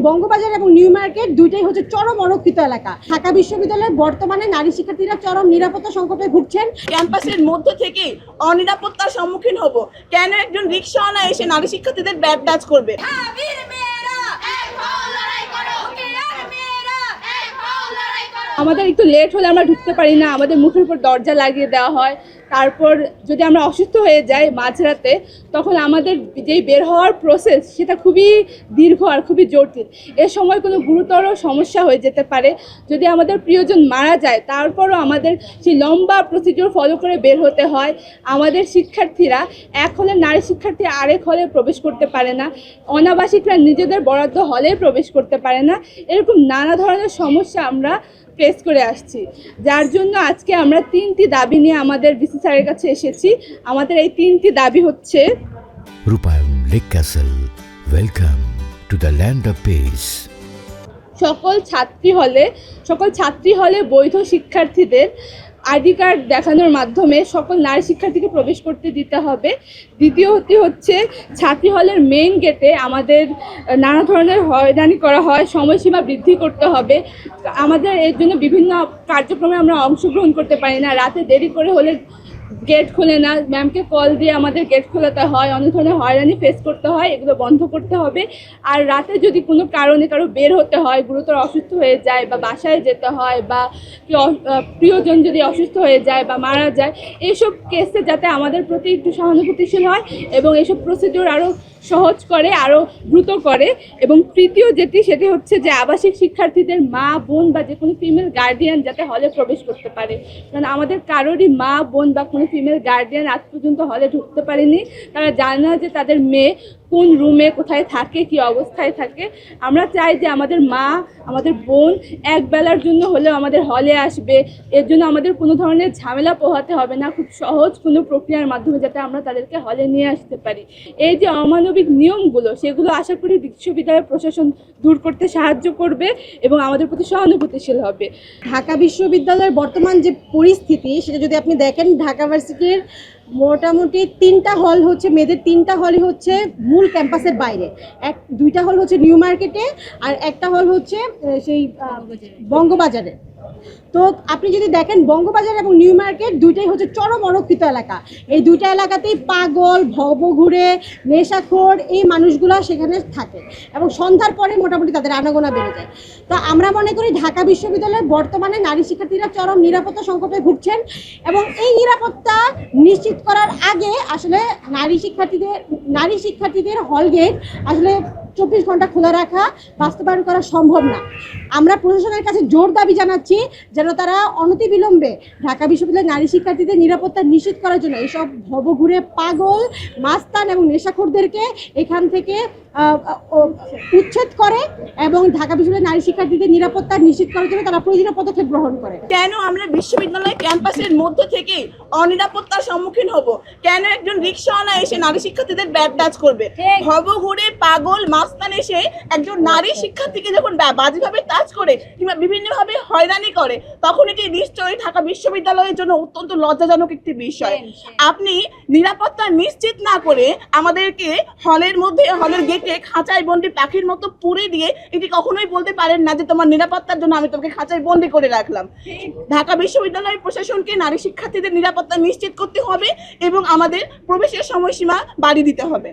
বঙ্গবাজার এবং new market দুইটাই হচ্ছে চরম অরক্ষিত এলাকা। ঢাকা বিশ্ববিদ্যালয়ে বর্তমানে নারী শিক্ষার্থীরা চরম নিরাপত্তা সংকটে ভুগছেন। ক্যাম্পাসের মধ্যে থেকে অনিরাপত্তার সম্মুখীন হব। কেন একজন রিকশাওয়ালা এসে নারী শিক্ষার্থীদের ব্যাট টাচ করবে? আমাদের একটু লেট হলে আমরা ঢুকতে পারি না, আমাদের মুখের উপর দরজা লাগিয়ে দেওয়া হয়। তারপর যদি আমরা অসুস্থ হয়ে যাই মাঝরাতে, তখন আমাদের যেই বের হওয়ার প্রসেস সেটা খুবই দীর্ঘ আর খুবই জটিল। এ সময় কোনো গুরুতর সমস্যা হয়ে যেতে পারে। যদি আমাদের প্রিয়জন মারা যায়, তারপরও আমাদের সেই লম্বা প্রসিডিওর ফলো করে বের হতে হয়। আমাদের শিক্ষার্থীরা এক হলে নারী শিক্ষার্থী আরেক হলে প্রবেশ করতে পারে না, অনাবাসিকরা নিজেদের বরাদ্দ হলে প্রবেশ করতে পারে না। এরকম নানা ধরনের সমস্যা আমরা ফেস করে আসছি, যার জন্য আজকে আমরা 3টি দাবি নিয়ে আমাদের ভিসি স্যারের কাছে এসেছি। আমাদের এই 3টি দাবি হচ্ছে: রূপায়ণ lake castle, welcome to the land of piece. সকল ছাত্রী হলে বৈধ শিক্ষার্থীদের আইডি কার্ড দেখানোর মাধ্যমে সকল নারী শিক্ষার্থীকে প্রবেশ করতে দিতে হবে। দ্বিতীয়টি হচ্ছে ছাত্রী হলের মেইন গেটে আমাদের নানা ধরনের হয়রানি করা হয়, সময়সীমা বৃদ্ধি করতে হবে। আমাদের এর জন্য বিভিন্ন কার্যক্রমে আমরা অংশগ্রহণ করতে পারি না। রাতে দেরি করে হলে গেট খোলে না, ম্যামকে কল দিয়ে আমাদের গেট খোলাতে হয়, অনেক ধরনের হয়রানি ফেস করতে হয়। এগুলো বন্ধ করতে হবে। আর রাতে যদি কোনো কারণে কারো বের হতে হয়, গুরুতর অসুস্থ হয়ে যায় বা বাসায় যেতে হয়, বা প্রিয়জন যদি অসুস্থ হয়ে যায় বা মারা যায়, এইসব কেসে যাতে আমাদের প্রতি একটু সহানুভূতিশীল হয় এবং এইসব প্রসিডিওর আরও সহজ করে, আরও দ্রুত করে। এবং তৃতীয় সেটি হচ্ছে যে আবাসিক শিক্ষার্থীদের মা বোন বা যে কোনো ফিমেল গার্ডিয়ান যাতে হলে প্রবেশ করতে পারে। কারণ আমাদের কারোরই মা বোন বা কোনো ফিমেল গার্ডিয়ান আজ পর্যন্ত হলে ঢুকতে পারেনি। তারা জানে না যে তাদের মেয়ে কোন রুমে কোথায় থাকে, কি অবস্থায় থাকে। আমরা চাই যে আমাদের মা, আমাদের বোন এক বেলার জন্য হলেও আমাদের হলে আসবে। এর জন্য আমাদের কোনো ধরনের ঝামেলা পোহাতে হবে না, খুব সহজ কোনো প্রক্রিয়ার মাধ্যমে যাতে আমরা তাদেরকে হলে নিয়ে আসতে পারি। এই যে অমানবিক নিয়মগুলো, সেগুলো আশা করি বিশ্ববিদ্যালয় প্রশাসন দূর করতে সাহায্য করবে এবং আমাদের প্রতি সহানুভূতিশীল হবে। ঢাকা বিশ্ববিদ্যালয়ের বর্তমান যে পরিস্থিতি, সেটা যদি আপনি দেখেন, ঢাকা ভার্সিটির মোটামুটি 3টা হল হচ্ছে, মেয়েদের 3টা হলই হচ্ছে মূল ক্যাম্পাসের বাইরে। 2টা হল হচ্ছে নিউ মার্কেটে, আর একটা হল হচ্ছে সেই বঙ্গবাজারে। তো আপনি যদি দেখেন, বঙ্গবাজার এবং নিউ মার্কেট দুইটাই হচ্ছে চরম অরক্ষিত এলাকা। এই 2টা এলাকাতেই পাগল, ভবঘুরে, নেশাখোর এই মানুষগুলো সেখানে থাকে এবং সন্ধ্যার পরে মোটামুটি তাদের আনাগোনা বেড়ে যায়। তো আমরা মনে করি ঢাকা বিশ্ববিদ্যালয়ে বর্তমানে নারী শিক্ষার্থীরা চরম নিরাপত্তা সংকটে ভুগছেন এবং এই নিরাপত্তা নিশ্চিত করার আগে আসলে নারী শিক্ষার্থীদের হল গেট আসলে 24 ঘন্টা খোলা রাখা বাস্তবায়ন করা সম্ভব না। আমরা প্রশাসনের কাছে জোর দাবি জানাচ্ছি যেন তারা অনতিবিলম্বে ঢাকা বিশ্ববিদ্যালয়ের নারী শিক্ষার্থীদের নিরাপত্তা নিশ্চিত করার জন্য এইসব ভবঘুরে পাগল, মাস্তান এবং নেশাখোরদেরকে এখান থেকে উচ্ছেদ করে এবং ঢাকা বিশ্ববিদ্যালয়ের নারী শিক্ষার্থীদের নিরাপত্তা নিশ্চিত করার জন্য তারা প্রয়োজনীয় পদক্ষেপ গ্রহণ করে। কেন আমরা বিশ্ববিদ্যালয় ক্যাম্পাসের মধ্যে থেকে অনিরাপত্তার সম্মুখীন হব? কেন একজন রিকশাওয়ালা এসে নারী শিক্ষার্থীদের ব্যাট টাচ করবে? ভবঘুরে পাগল মাস্তান এসে একজন নারী শিক্ষার্থীকে যখন বাজেভাবে টাচ করে কিংবা বিভিন্নভাবে হয়রানি করে, তখন এটি নিশ্চয়ই ঢাকা বিশ্ববিদ্যালয়ের জন্য অত্যন্ত লজ্জাজনক একটি বিষয়। আপনি নিরাপত্তা নিশ্চিত না করে আমাদেরকে হলের মধ্যে, হলের গেটে খাঁচায় বন্দি পাখির মতো পুরে দিয়ে এটি কখনোই বলতে পারেন না যে তোমার নিরাপত্তার জন্য আমি তোমাকে খাঁচায় বন্দি করে রাখলাম। ঢাকা বিশ্ববিদ্যালয় প্রশাসনকে নারী শিক্ষার্থীদের নিরাপত্তা নিশ্চিত করতে হবে এবং আমাদের প্রবেশের সময়সীমা বাড়িয়ে দিতে হবে।